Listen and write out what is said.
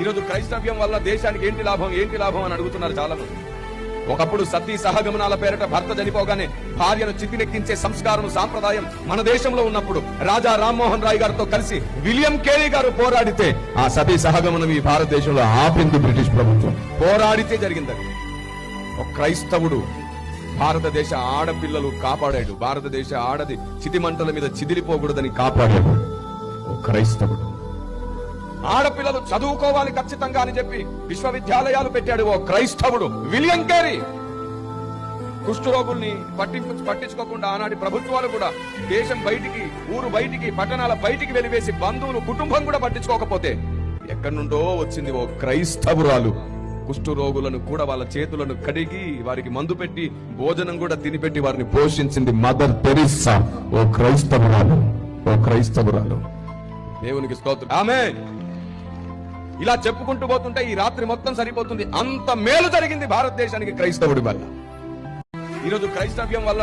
ఈరోజు క్రైస్తవ్యం వల్ల దేశానికి ఏంటి లాభం అని అడుగుతున్నారు చాలా మంది. ఒకప్పుడు సతీ సహగమనాల పేరిట భర్త చనిపోగానే భార్యను చితినెక్కించే సంస్కారం సాంప్రదాయం మన దేశంలో ఉన్నప్పుడు రాజా రామ్మోహన్ రాయ్ గారితో కలిసి విలియం కేరీ గారు పోరాడితే ఆ సతీ సహగమనం ఈ భారతదేశంలో ఆపింది బ్రిటిష్ ప్రభుత్వం. పోరాడితే జరిగింది. ఒక క్రైస్తవుడు భారతదేశ ఆడపిల్లలు కాపాడాడు. భారతదేశ ఆడది చితిమంటల మీద చిదిలిపోకూడదని కాపాడాడు ఒక క్రైస్తవుడు. ఆడపిల్లలు చదువుకోవాలి ఖచ్చితంగా అని చెప్పి విశ్వవిద్యాలయాలు పెట్టాడు ఓ క్రైస్తవుడు విలియం కేరీ. కుష్ఠరోగుల్ని పట్టించుకోకుండా ఆనాటి ప్రభుత్వాలు కూడా దేశం బయటికి, ఊరు బయటికి, పట్టణాల బయటికి వెలివేసి బంధువులు, కుటుంబం కూడా పట్టించుకోకపోతే ఎక్కడి నుండో వచ్చింది ఓ క్రైస్తవురాలు. కుష్ఠరోగులను కూడా వాళ్ళ చేతులను కడిగి వారికి మందు పెట్టి భోజనం కూడా తినిపెట్టి వారిని పోషించింది మదర్ తెరిస్సా. ఓ క్రైస్తవురాలు. దేవునికి స్తోత్రం. ఆమేన్. ఇలా చెప్పుకుంటూ పోతుంటే ఈ రాత్రి మొత్తం సరిపోతుంది. అంత మేలు జరిగింది భారతదేశానికి క్రైస్తవుడి వల్ల. ఈరోజు క్రైస్తవ్యం వల్ల